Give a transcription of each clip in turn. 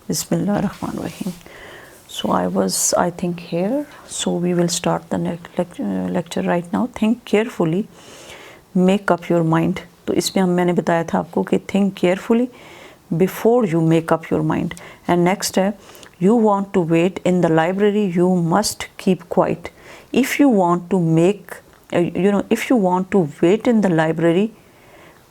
Bismillahirrahmanirrahim. So I think here. So we will start the lecture right now. Think carefully, make up your mind. तो इसमें मैंने बताया था आपको कि think carefully before you make up your mind. And next है, you want to wait in the library, you must keep quiet. If you want to if you want to wait in the library,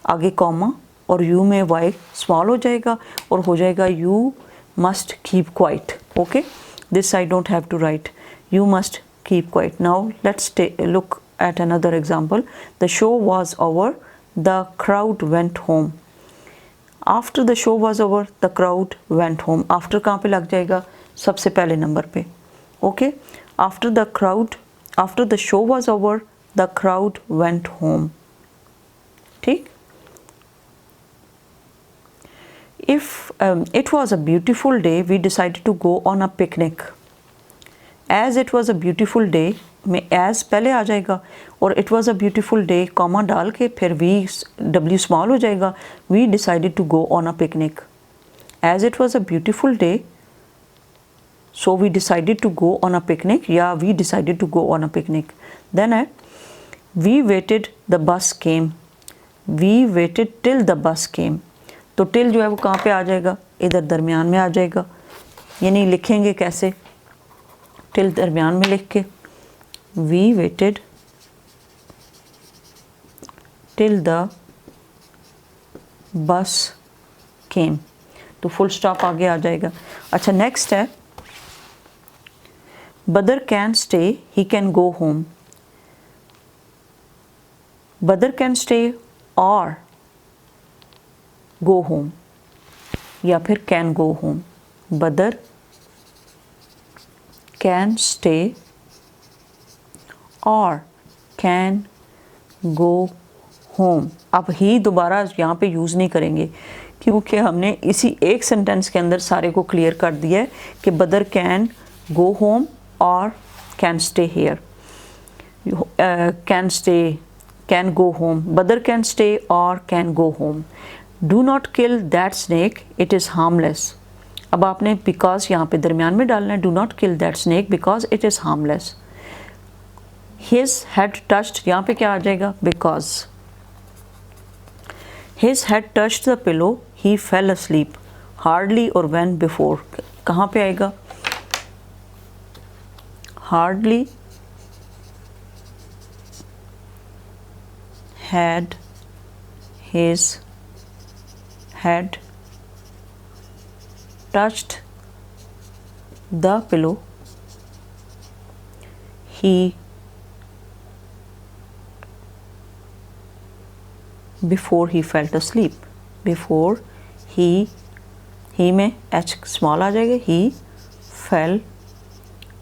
आगे comma और you में Y small हो जाएगा और हो जाएगा you must keep quiet. Okay, this I don't have to write. You must keep quiet. Now let's look at another example. The show was over, the crowd went home. After the show was over, the crowd went home. After कहाँ पे लग जाएगा? सबसे पहले number पे. Okay, after the show was over, the crowd went home. ठीक? If it was a beautiful day, we decided to go on a picnic. As it was a beautiful day में as पहले आ जाएगा और it was a beautiful day comma डाल के फिर w small हो जाएगा. We decided to go on a picnic. As it was a beautiful day, so we decided to go on a picnic. या we decided to go on a picnic. Then we waited, the bus came. We waited till the bus came. तो till जो है वो कहाँ पे आ जाएगा? इधर दरमियान में आ जाएगा. यानी लिखेंगे कैसे? टिल दरमियान में लिख के we waited till the bus came. तो फुल स्टॉप आगे आ जाएगा. अच्छा नेक्स्ट है Badr can stay, he can go home. Badr can stay or go home या फिर can go home. Badr can stay or can go home. अब ही दोबारा यहाँ पे यूज़ नहीं करेंगे क्योंकि हमने इसी एक सेंटेंस के अंदर सारे को क्लियर कर दिया है कि Badr can go home or can stay here. Can go home. Badr can stay or can go home. Do not kill that snake, it is harmless. अब आपने because यहाँ पे दरमियान में डालना है. Do not kill that snake because it is harmless. His head touched, यहाँ पे क्या आ जाएगा? Because. His head touched the pillow, he fell asleep. Hardly or when before. कहाँ पे आएगा? Hardly had his head touched the pillow, he before he fell asleep. Before he में h small आ जाएगा. He fell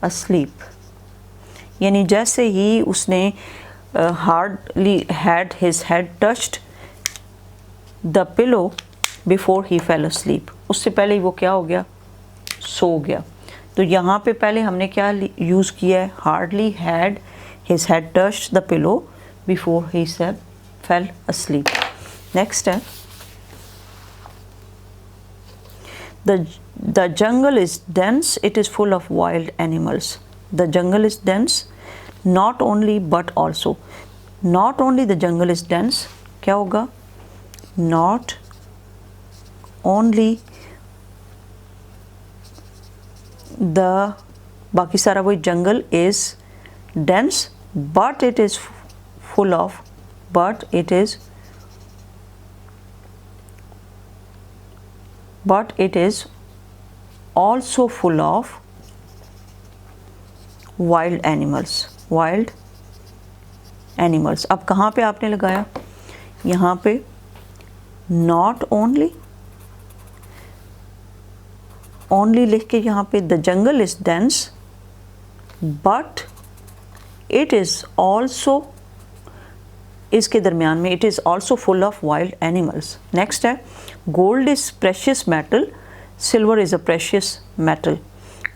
asleep. यानी जैसे ही उसने hardly had his head touched the pillow before he fell asleep. उससे पहले ही वो क्या हो गया? सो गया. तो यहाँ पे पहले हमने क्या यूज़ किया है? hardly had his head touched the pillow before he fell asleep. Next है the jungle is dense, it is full of wild animals. The jungle is dense, not only but also. Not only the jungle is dense, क्या होगा? Not only the बाकी सारा वही jungle is dense but it is full of it is also full of wild animals. अब कहाँ पे आपने लगाया? यहाँ पे not only लिख के यहाँ पे the jungle is dense but it is also, इसके दरमियान में it is also full of wild animals. Next है gold is precious metal, silver is a precious metal.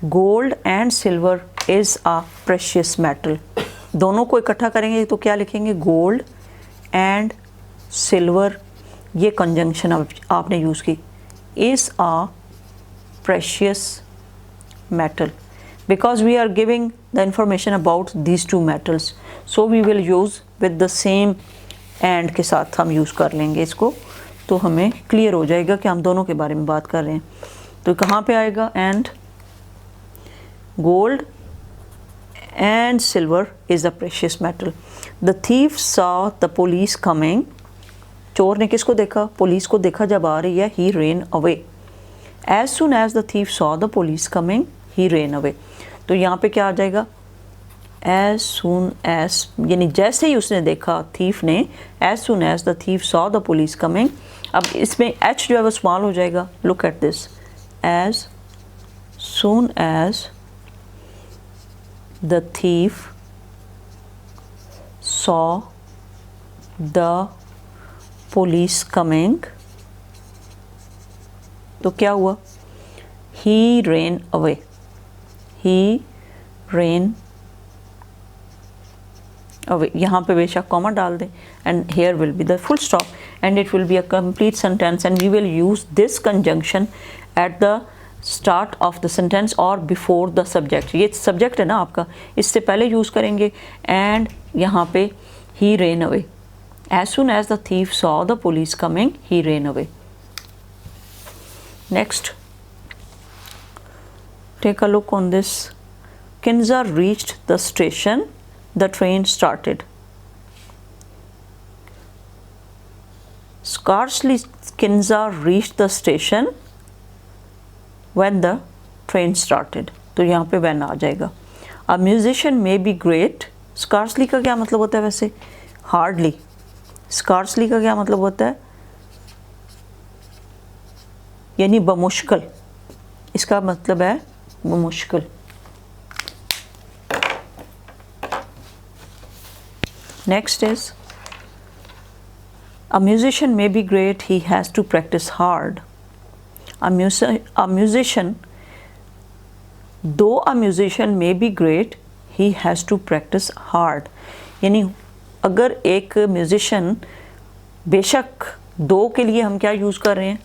Gold and silver is a precious metal. दोनों को इकट्ठा करेंगे तो क्या लिखेंगे? Gold and silver. ये कंजंक्शन आपने यूज़ की. Is a precious metal, because we are giving the information about these two metals, so we will use with the same and के साथ हम यूज़ कर लेंगे इसको, तो हमें क्लियर हो जाएगा कि हम दोनों के बारे में बात कर रहे हैं। तो कहाँ पे आएगा? And gold and silver is the precious metal. The thief saw the police coming, चोर ने किसको देखा? पुलिस को देखा जब आ रही है। He ran away. As soon as the thief saw the police coming he ran away. तो यहाँ पे क्या आ जाएगा? एज सुन एज, यानी जैसे ही उसने देखा थीफ ने, as soon as the thief saw the police coming. अब इसमें एच जो है वो स्मॉल हो जाएगा। Look at this, as soon as the thief saw the police coming, तो क्या हुआ? He ran away. He ran away. यहाँ पे बेशक कॉमा डाल दें and here will be the full stop and it will be a complete sentence and we will use this conjunction at the start of the sentence और before the subject. ये subject है ना आपका, इससे पहले use करेंगे। And यहाँ पे he ran away. As soon as the thief saw the police coming he ran away. Next, take a look on this. Kinza reached the station, the train started. Scarcely Kinza reached the station when the train started. तो यहाँ पे when आ जाएगा। A musician may be great. Scarcely का क्या मतलब होता है वैसे? Hardly. Scarcely का क्या मतलब होता है? यानी बमुश्किल। इसका मतलब है वो मुश्किल। Next is a musician may be great, he has to practise hard. A musician, though a musician may be great, he has to practise hard. यानी अगर एक म्यूजिशियन, बेशक दो के लिए हम क्या यूज़ कर रहे हैं?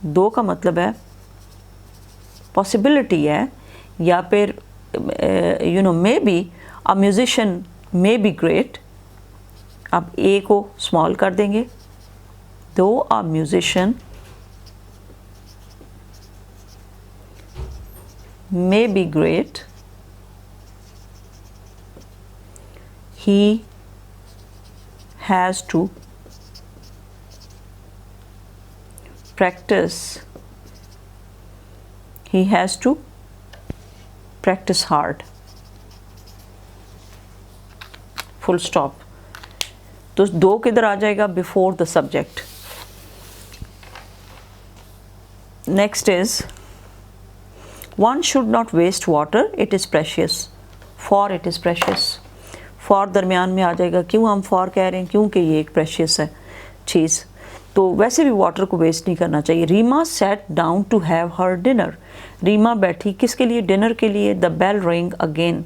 दो का मतलब है पॉसिबिलिटी है, या फिर you know may be a musician may be great. अब ए को स्मॉल कर देंगे। Though a musician may be great, he has to practice, he has to practice hard, full stop। तो दो किधर आ जाएगा? Before the subject. Next is one should not waste water, it is precious. For it is precious. For दरमियान में आ जाएगा। क्यों हम फॉर कह रहे हैं? क्योंकि ये एक प्रेशियस है चीज़, तो वैसे भी वाटर को वेस्ट नहीं करना चाहिए। Reema sat down to have her dinner. Reema बैठी किसके लिए? डिनर के लिए। द बेल रिंग अगेन,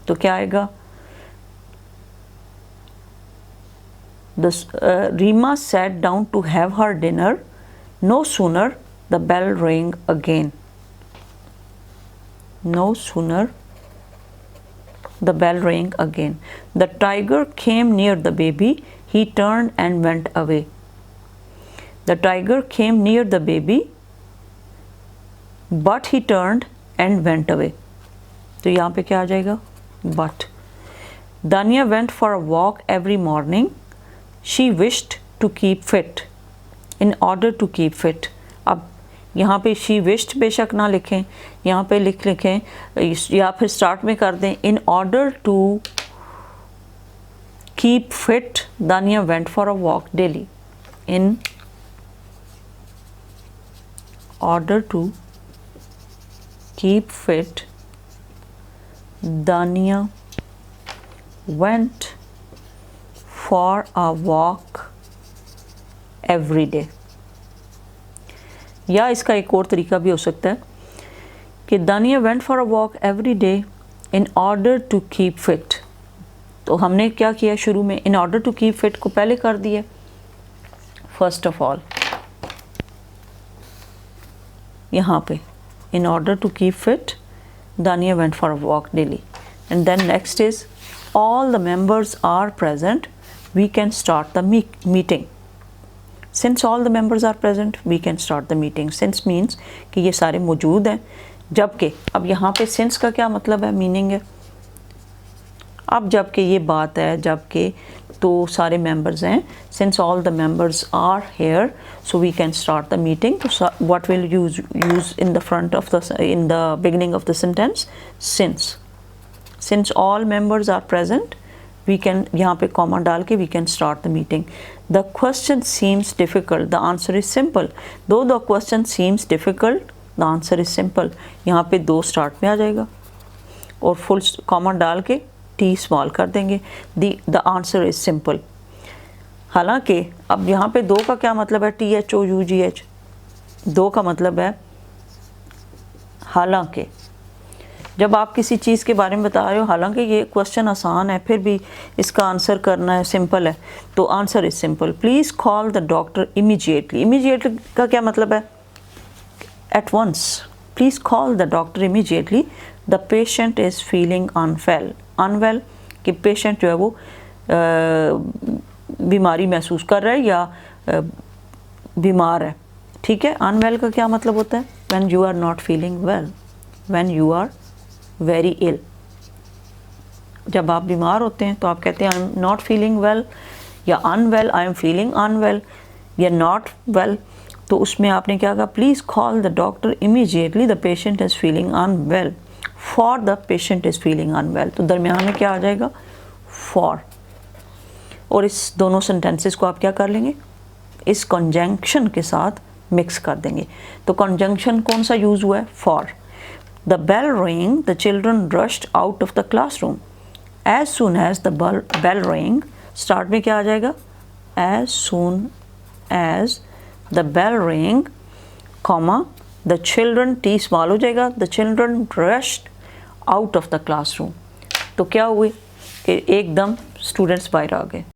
तो क्या आएगा? Reema sat down to have her dinner, no sooner the bell ring again. No sooner the bell ring again. The tiger came near the baby, he turn and went away. The tiger came near the baby, but he turned and went away. तो यहाँ पे क्या आ जाएगा? But. Dania went for a walk every morning. She wished to keep fit. In order to keep fit. अब यहाँ पे she wished बेशक ना लिखें, यहाँ पे लिखें या फिर स्टार्ट में कर दें in order to keep fit. Dania went for a walk daily. In order to keep fit, Dania went for a walk every day. या इसका एक और तरीका भी हो सकता है कि Dania went for a walk every day in order to keep fit। तो हमने क्या किया शुरू में? in order to keep fit को पहले कर दिया। फर्स्ट ऑफ ऑल यहाँ पे in order to keep fit, Dania went for a walk daily. And then next is, all the members are present, we can start the meeting. Since all the members are present, we can start the meeting. Since means कि ये सारे मौजूद हैं, जबकि अब यहाँ पे since का क्या मतलब है, मीनिंग है, अब जबकि ये बात है, जबकि तो सारे members हैं, since all the members are here, so we can start the meeting. So what will you use in the front of in the beginning of the sentence? Since all members are present, we can, यहाँ पे comma डाल के we can start the meeting. The question seems difficult, the answer is simple. Though the question seems difficult, the answer is simple. यहाँ पे दो start में आ जाएगा और फुल कॉमा डाल के टी स्मॉल कर देंगे. The answer is simple. हालांकि अब यहाँ पे दो का क्या मतलब है, THOUGH, दो का मतलब है हालांकि. जब आप किसी चीज़ के बारे में बता रहे हो, हालांकि ये क्वेश्चन आसान है, फिर भी इसका आंसर करना है, सिंपल है, तो answer is simple. Please call the doctor immediately. Immediately का क्या मतलब है, at once. Please call the doctor immediately. The patient is feeling unwell. Unwell कि पेशेंट जो है वो बीमारी महसूस कर रहा है या बीमार है, ठीक है. अनवेल का क्या मतलब होता है, when you are not feeling well, when you are very ill. जब आप बीमार होते हैं तो आप कहते हैं I am not feeling well, या unwell, I am feeling unwell, या नॉट वेल. तो उसमें आपने क्या कहा, please call the doctor immediately, the patient is feeling unwell. For the patient is feeling unwell, तो दरमियान में क्या आ जाएगा, फॉर. और इस दोनों सेंटेंसेस को आप क्या कर लेंगे, इस कंजंक्शन के साथ मिक्स कर देंगे. तो कंजंक्शन कौन सा यूज़ हुआ है, for. The bell rang, the children rushed out of the classroom. As soon as the bell rang, start में क्या आ जाएगा, as soon as the bell rang, comma, the children, T small हो जाएगा, the children rushed out of the classroom. तो क्या हुए, एकदम students बाहर आ गए.